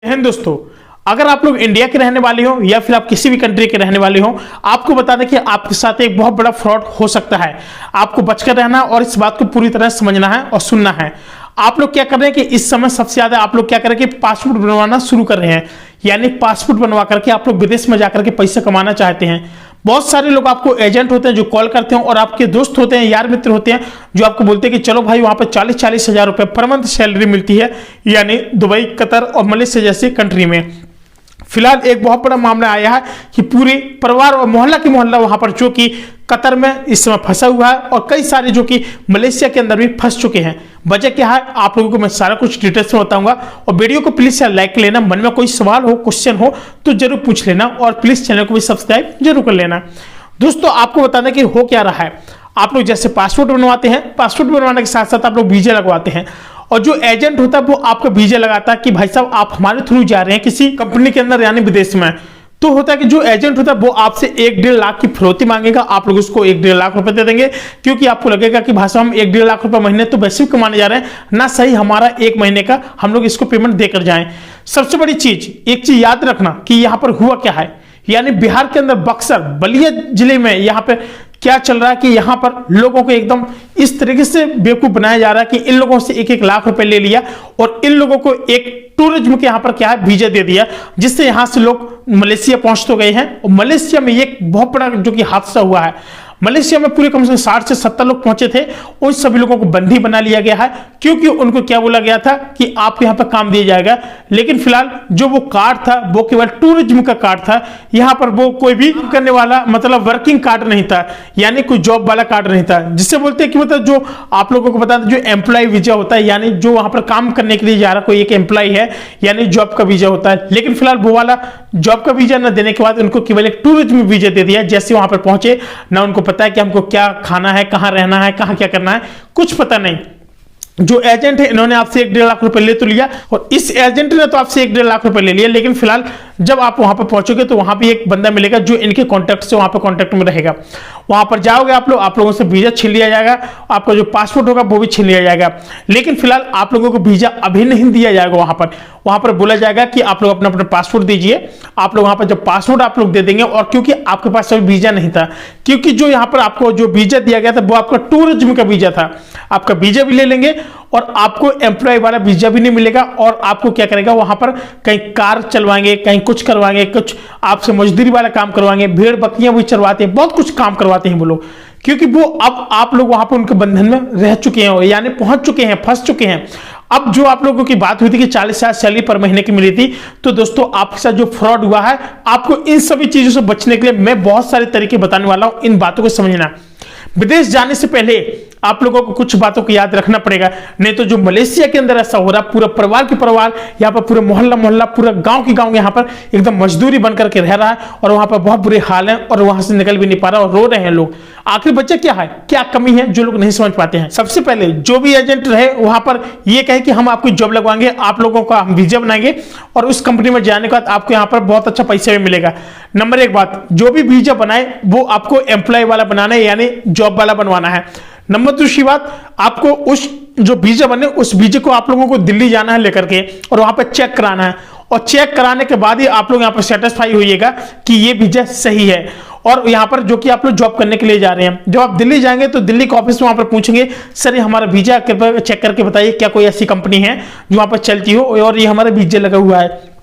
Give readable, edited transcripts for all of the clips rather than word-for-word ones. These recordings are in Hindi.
हैं दोस्तों, अगर आप लोग इंडिया के रहने वाले हो या फिर आप किसी भी कंट्री के रहने वाले हो, आपको बता दें कि आपके साथ एक बहुत बड़ा फ्रॉड हो सकता है। आपको बचकर रहना और इस बात को पूरी तरह समझना है और सुनना है। आप लोग क्या कर रहे हैं कि इस समय सबसे ज्यादा आप लोग क्या करें कि पासपोर्ट बनवाना शुरू कर रहे हैं, यानी पासपोर्ट बनवा करके आप लोग विदेश में जाकर के पैसे कमाना चाहते हैं। बहुत सारे लोग आपको एजेंट होते हैं जो कॉल करते हैं और आपके दोस्त होते हैं, यार मित्र होते हैं जो आपको बोलते हैं कि चलो भाई वहां पर 40-40 हजार रुपए पर मंथ सैलरी मिलती है, यानी दुबई, कतर और मलेशिया जैसी कंट्री में। फिलहाल एक बहुत बड़ा मामला आया है कि पूरे परिवार और मोहल्ला की मोहल्ला वहां पर जो कि कतर में इस समय फंसा हुआ है और कई सारे जो कि मलेशिया के अंदर भी फंस चुके हैं। वजह क्या है आप लोगों को मैं सारा कुछ डिटेल्स में बताऊंगा और वीडियो को प्लीज लाइक कर लेना। मन में कोई सवाल हो, क्वेश्चन हो तो जरूर पूछ लेना और प्लीज चैनल को भी सब्सक्राइब जरूर कर लेना। दोस्तों आपको बता दें कि हो क्या रहा है। आप लोग जैसे पासपोर्ट बनवाते हैं, पासपोर्ट बनवाने के साथ साथ आप लोग वीजा लगवाते हैं और जो एजेंट होता है वो आपका वीजा लगाता है कि भाई साहब आप हमारे थ्रू जा रहे हैं किसी कंपनी के अंदर यानी विदेश में। तो होता है कि जो एजेंट होता है वो आपसे 1-1.5 लाख की फिरौती मांगेगा, आप लोग उसको 1-1.5 लाख रुपए दे देंगे, क्योंकि आपको लगेगा कि भाई साहब हम 1-1.5 लाख रुपए महीने तो वैसे भी कमाने जा रहे हैं ना, सही हमारा 1 महीने का हम लोग इसको पेमेंट देकर जाएं। सबसे बड़ी चीज, एक चीज याद रखना कि यहां पर हुआ क्या है, यानी बिहार के अंदर बक्सर बलिया जिले में यहां पर क्या चल रहा है कि यहां पर लोगों को एकदम इस तरीके से बेवकूफ बनाया जा रहा है कि इन लोगों से 1-1 लाख रुपए ले लिया और इन लोगों को एक टूरिज्म के यहां पर क्या है वीजा दे दिया, जिससे यहां से लोग मलेशिया पहुंच तो गए हैं और मलेशिया में एक बहुत बड़ा जो कि हादसा हुआ है। मलेशिया में पूरे कम से कम 60 से 70 लोग पहुंचे थे, उन सभी लोगों को बंदी बना लिया गया है, क्योंकि उनको क्या बोला गया था कि आपको यहां पर काम दिया जाएगा। लेकिन फिलहाल जो वो कार्ड था वो केवल टूरिज्म का कार्ड था, यहां पर वो कोई भी करने वाला मतलब वर्किंग कार्ड नहीं था, यानी कोई जॉब वाला कार्ड नहीं था, जिससे बोलते हैं कि मतलब जो आप लोगों को बता दें जो एम्प्लॉय वीजा होता है, यानी जो वहां पर काम करने के लिए जा रहा कोई एक एम्प्लॉय है, यानी जॉब का वीजा होता है। लेकिन फिलहाल वो वाला जॉब का वीजा न देने के बाद उनको केवल एक टूरिज्म वीजा दे दिया। जैसे वहां पर पहुंचे ना उनको पता है कि हमको क्या खाना है, कहां रहना है, कहां क्या करना है, कुछ पता नहीं। जो एजेंट है इन्होंने आपसे 1-1.5 लाख रुपए ले तो लिया और इस एजेंट ने तो आपसे 1-1.5 लाख रुपए ले लिया, लेकिन फिलहाल जब आप वहां पर पहुंचोगे तो वहां पे एक बंदा मिलेगा जो इनके कांटेक्ट से वहां पर कांटेक्ट में रहेगा। वहां पर जाओगे आप लोगों से वीजा छीन लिया जाएगा, आपका जो पासपोर्ट होगा वो भी छीन लिया जाएगा। लेकिन फिलहाल आप लोगों को वीजा अभी नहीं दिया जाएगा। वहां पर बोला जाएगा कि आप लोग अपना पासपोर्ट दीजिए। आप लोग वहां पर जब पासपोर्ट आप लोग दे देंगे, और क्योंकि आपके पास अभी वीजा नहीं था, क्योंकि जो यहाँ पर आपको जो वीजा दिया गया था वो आपका टूरिज्म का वीजा था, आपका वीजा भी ले लेंगे और आपको एम्प्लॉय वाला वीजा भी नहीं मिलेगा। और आपको क्या करेगा वहां पर कहीं कार चलवाएंगे, कहीं कुछ करवाएंगे, कुछ आपसे मजदूरी वाला काम करवाएंगे, भेड़ बकरियां भी चलवाते हैं, बहुत कुछ काम करवाते हैं वो लोग, क्योंकि वो अब आप लोग वहां पर उनके बंधन में रह चुके हैं, यानी पहुंच चुके हैं, फंस चुके हैं। अब जो आप लोगों की बात हुई थी कि 40 हजार सैलरी पर महीने की मिली थी, तो दोस्तों आपके साथ जो फ्रॉड हुआ है, आपको इन सभी चीजों से बचने के लिए मैं बहुत सारे तरीके बताने वाला हूं। इन बातों को समझना। विदेश जाने से पहले आप लोगों को कुछ बातों को याद रखना पड़ेगा, नहीं तो जो मलेशिया के अंदर ऐसा हो रहा, पूरा परिवार के परिवार यहाँ पर, पूरे मोहल्ला मोहल्ला, पूरा गांव की गांव यहाँ पर एकदम मजदूरी बन करके रह रहा है और वहां पर बहुत बुरे हाल है और वहां से निकल भी नहीं पा रहा और रो रहे हैं लोग। आखिर बच्चा क्या है, क्या कमी है जो लोग नहीं समझ पाते हैं। सबसे पहले जो भी एजेंट रहे वहां पर ये कहे कि हम आपको जॉब लगवाएंगे, आप लोगों का हम वीजा बनाएंगे और उस कंपनी में जाने के बाद आपको यहाँ पर बहुत अच्छा पैसा भी मिलेगा। नंबर 1 बात, जो भी वीजा बनाए वो आपको एम्प्लॉय वाला बनाना है, यानी जॉब वाला बनवाना है। नंबर 2 बात, आपको उस जो वीजा बने उस वीजा को आप लोगों को दिल्ली जाना है लेकर के और वहां पर चेक कराना है, और चेक कराने के बाद ही आप लोग यहाँ पर सेटिस्फाई होइएगा कि ये वीजा सही है। और यहाँ पर जो कि आप लोग जॉब करने के लिए जा रहे हैं, जब आप दिल्ली जाएंगे तो दिल्ली के ऑफिस में वहां पर पूछेंगे, सर ये हमारा वीजा कृपया चेक करके बताइए, क्या कोई ऐसी कंपनी है जो वहां पर चलती हो और ये हमारा वीजा लगा हुआ है,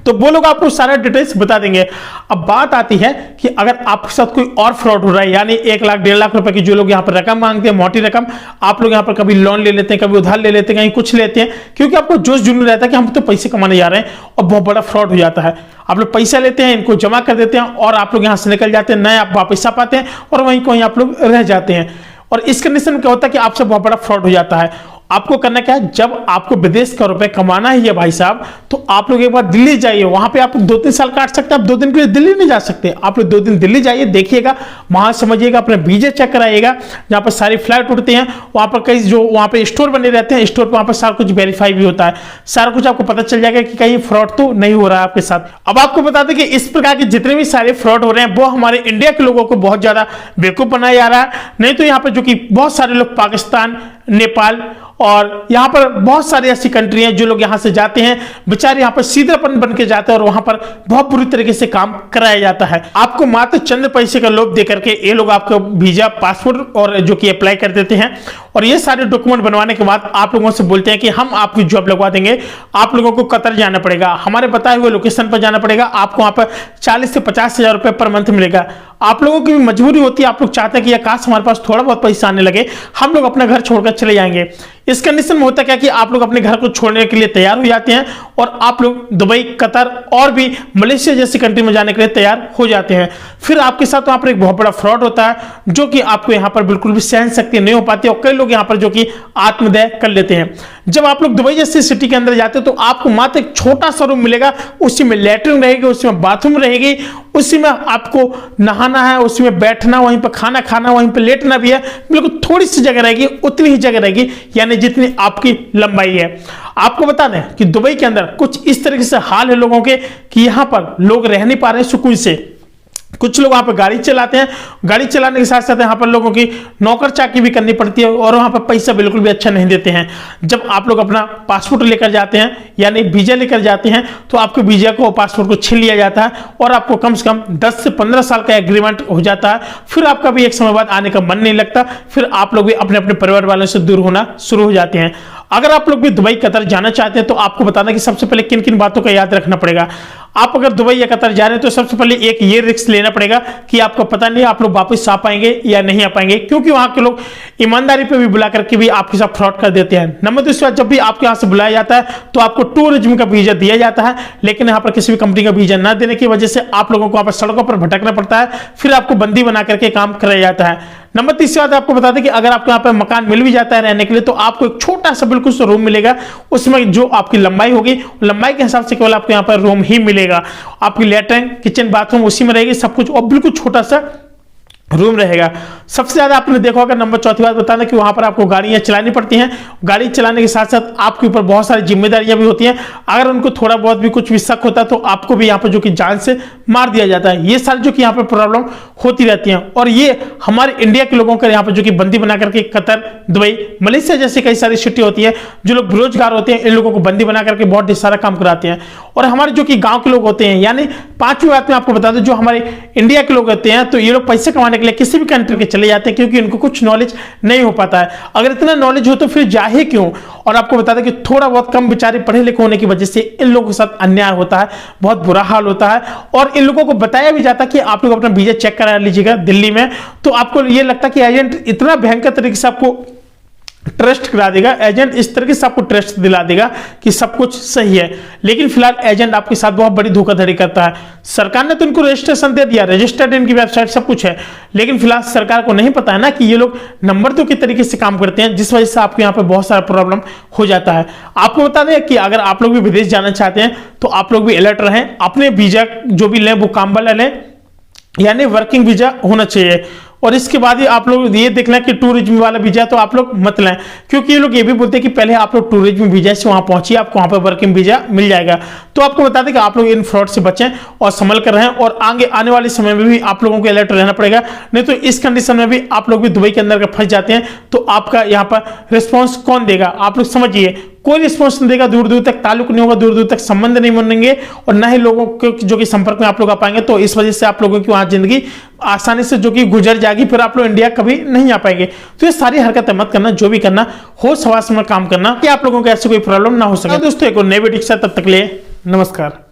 तो वो लोग आपको सारा डिटेल्स बता देंगे। अब बात आती है कि अगर आपके साथ कोई और फ्रॉड हो रहा है, यानी 1 लाख 1.5 लाख रुपए की जो लोग यहाँ पर रकम मांगते हैं, मोटी रकम, आप लोग यहाँ पर कभी लोन ले लेते हैं, कभी उधार ले लेते हैं, कहीं कुछ लेते हैं, क्योंकि आपको जोश जुनून रहता है कि हम तो पैसे कमाने जा रहे हैं, और बहुत बड़ा फ्रॉड हो जाता है। आप लोग पैसा लेते हैं, इनको जमा कर देते हैं और आप लोग यहाँ से निकल जाते हैं, नए आप वापस आ पाते हैं और वहीं कहीं आप लोग रह जाते हैं। और इस कंडीशन में क्या होता है कि आपसे बहुत बड़ा फ्रॉड हो जाता है। आपको करना क्या है, जब आपको विदेश का रुपए कमाना ही है भाई साहब, तो आप लोग एक बार दिल्ली जाइए। वहां पे आप 2-3 साल काट सकते हैं, आप 2 दिन के लिए दिल्ली नहीं जा सकते, आप लोग 2 दिन दिल्ली जाइए, देखिएगा, वहां समझिएगा, अपने वीजा चेक कराइएगा, जहां पर सारी फ्लाइट उड़ते हैं, वहां पर कई जो वहां पे स्टोर बने रहते हैं, स्टोर पर वहां पर सारा कुछ वेरीफाई भी होता है, सारा कुछ आपको पता चल जाएगा कि कहीं फ्रॉड तो नहीं हो रहा है आपके साथ। अब आपको बता दें कि इस प्रकार के जितने भी सारे फ्रॉड हो रहे हैं वो हमारे इंडिया के लोगों को बहुत ज्यादा बेवकूफ बनाया जा रहा है। नहीं तो यहाँ पर जो कि बहुत सारे लोग पाकिस्तान, नेपाल और यहाँ पर बहुत सारी ऐसी कंट्री हैं जो लोग यहाँ से जाते हैं, बेचारे यहाँ पर सीधेपन बन के जाते हैं और वहां पर बहुत बुरी तरीके से काम कराया जाता है। आपको मात्र चंद पैसे का लोभ दे करके ये लोग आपका वीजा, पासपोर्ट और जो कि अप्लाई कर देते हैं और ये सारे डॉक्यूमेंट बनवाने के बाद आप लोगों से बोलते हैं कि हम आपकी जॉब लगवा देंगे, आप लोगों को कतर जाना पड़ेगा, हमारे बताए हुए लोकेशन पर जाना पड़ेगा, आपको वहां पर 40 से 50 हजार रुपए पर मंथ मिलेगा। आप लोगों की भी मजबूरी होती है, आप लोग चाहते हैं कि काश हमारे पास थोड़ा बहुत पैसा आने लगे, हम लोग अपना घर छोड़कर चले जाएंगे। इस कंडीशन में होता क्या कि आप लोग अपने घर को छोड़ने के लिए तैयार हो जाते हैं और आप लोग दुबई, कतर और भी मलेशिया जैसी कंट्री में जाने के लिए तैयार हो जाते हैं। फिर आपके साथ वहां पर एक बहुत बड़ा फ्रॉड होता है जो कि आपको यहाँ पर बिल्कुल भी सहन शक्ति नहीं हो पाती और कई लोग यहाँ पर जो कि आत्मदय कर लेते हैं। जब आप लोग दुबई जैसी सिटी के अंदर जाते हो तो आपको मात्र एक छोटा सा रूम मिलेगा, उसी में लेटरिन रहेगी, उसी में बाथरूम रहेगी, उसी में आपको नहाना है, उसी में बैठना, वहीं पर खाना खाना, वहीं पर लेटना भी है। बिल्कुल थोड़ी सी जगह रहेगी, उतनी ही जगह रहेगी, यानी जितनी आपकी लंबाई है। आपको बता दें कि दुबई के अंदर कुछ इस तरीके से हाल है लोगों के कि यहां पर लोग रह नहीं पा रहे हैं सुकून से। कुछ लोग वहां पर गाड़ी चलाते हैं, गाड़ी चलाने के साथ साथ यहाँ पर लोगों की नौकर चाकरी भी करनी पड़ती है और वहां पर पैसा बिल्कुल भी अच्छा नहीं देते हैं। जब आप लोग अपना पासपोर्ट लेकर जाते हैं यानी वीजा लेकर जाते हैं तो आपके वीजा को, पासपोर्ट को छीन लिया जाता है और आपको कम से कम 10 से 15 साल का एग्रीमेंट हो जाता है। फिर आपका भी एक समय बाद आने का मन नहीं लगता, फिर आप लोग भी अपने अपने परिवार वालों से दूर होना शुरू हो जाते हैं। अगर आप लोग भी दुबई, कतर जाना चाहते हैं तो आपको बताना कि सबसे पहले किन किन बातों का याद रखना पड़ेगा। आप अगर दुबई या कतर जा रहे हैं तो सबसे पहले एक ये रिस्क लेना पड़ेगा कि आपको पता नहीं आप लोग वापस आ पाएंगे या नहीं आ पाएंगे, क्योंकि वहां के लोग ईमानदारी पे भी बुला करके भी आपके साथ फ्रॉड कर देते हैं। नंबर दूसरा, जब भी आपके यहां से बुलाया जाता है तो आपको टूरिज्म का वीजा दिया जाता है, लेकिन यहाँ पर किसी भी कंपनी का वीजा न देने की वजह से आप लोगों को वहां पर सड़कों पर भटकना पड़ता है, फिर आपको बंदी बना करके काम कराया जाता है। नंबर तीसरी बात आपको बता दें कि अगर आपको यहाँ पर मकान मिल भी जाता है रहने के लिए तो आपको एक छोटा सा बिल्कुल सा रूम मिलेगा, उसमें जो आपकी लंबाई होगी लंबाई के हिसाब से केवल आपको यहाँ पर रूम ही मिलेगा। आपकी लैट्रिन, किचन, बाथरूम उसी में रहेगी, सब कुछ और बिल्कुल छोटा सा रूम रहेगा। सबसे ज्यादा आपने देखा होगा, नंबर चौथी बात बताना कि वहां पर आपको गाड़ियां चलानी पड़ती हैं। गाड़ी चलाने के साथ साथ आपके ऊपर बहुत सारी जिम्मेदारियां भी होती हैं। अगर उनको थोड़ा बहुत भी कुछ भी शक होता है तो आपको भी यहाँ पर जो कि जान से मार दिया जाता है। ये सारी जो कि यहाँ पर प्रॉब्लम होती रहती है और ये हमारे इंडिया के लोगों का यहाँ पर जो कि बंदी बना करके कतर, दुबई, मलेशिया जैसी कई सारी सिटी होती है, जो लोग बेरोजगार होते हैं इन लोगों को बंदी बना करके बहुत सारा काम कराते हैं। और हमारे जो कि गाँव के लोग होते हैं, यानी पांचवी बात में आपको बता दूं, जो हमारे इंडिया के लोग होते हैं तो ये लोग पैसे कमाने के लिए किसी भी कंट्री के चले जाते हैं क्योंकि इनको कुछ नॉलेज नहीं हो पाता है। अगर इतना नॉलेज हो तो फिर जाए क्यों। और आपको बता दें कि थोड़ा बहुत कम बेचारे पढ़े लिखे होने की वजह से इन लोगों के साथ अन्याय होता है, बहुत बुरा हाल होता है और इन लोगों को बताया भी जाता है कि आप लोग अपना वीजा चेक करा लीजिएगा दिल्ली में, तो आपको ये लगता है कि एजेंट इतना भयंकर तरीके से आपको ट्रस्ट करा देगा, एजेंट इस तरीके से आपको ट्रस्ट दिला देगा कि सब कुछ सही है। लेकिन फिलहाल एजेंट आपके साथ बहुत बड़ी धोखाधड़ी करता है। सरकार ने तो इनको रजिस्ट्रेशन दे दिया, रजिस्टर्ड इनकी वेबसाइट सब कुछ है, लेकिन फिलहाल सरकार को नहीं पता है ना कि ये लोग नंबर 2 के तरीके से काम करते हैं, जिस वजह से आपके यहाँ पे बहुत सारा प्रॉब्लम हो जाता है। आपको बता दें कि अगर आप लोग भी विदेश जाना चाहते हैं तो आप लोग भी अलर्ट रहें, अपने वीजा जो भी लें वो काम वाला लें, यानी वर्किंग वीजा होना चाहिए। और इसके बाद ही आप लोग ये देख लें कि टूरिज्म वाला वीजा तो आप लोग मत लें, क्योंकि ये लोग ये भी बोलते हैं कि पहले आप लोग टूरिज्म वीजा से वहां पहुंचिए, आपको वहां पर वर्किंग वीजा मिल जाएगा। तो आपको बता दें कि आप लोग इन फ्रॉड से बचें और संभल कर रहें और आगे आने वाले समय में भी आप लोगों को अलर्ट रहना पड़ेगा, नहीं तो इस कंडीशन में भी आप लोग भी दुबई के अंदर फंस जाते हैं तो आपका यहाँ पर रिस्पॉन्स कौन देगा। आप लोग समझिए, कोई रिस्पॉन्स नहीं देगा, दूर दूर तक ताल्लुक नहीं होगा, दूर दूर तक संबंध नहीं बनेंगे और न ही लोगों के जो कि संपर्क में आप लोग आ पाएंगे। तो इस वजह से आप लोगों की वहां जिंदगी आसानी से जो कि गुजर जाएगी, फिर आप लोग इंडिया कभी नहीं आ पाएंगे। तो ये सारी हरकतें मत करना, जो भी करना होश हवास में काम करना कि आप लोगों को ऐसे कोई प्रॉब्लम ना हो सके। दोस्तों एक और नए वीडियो के साथ, तब तक के लिए नमस्कार।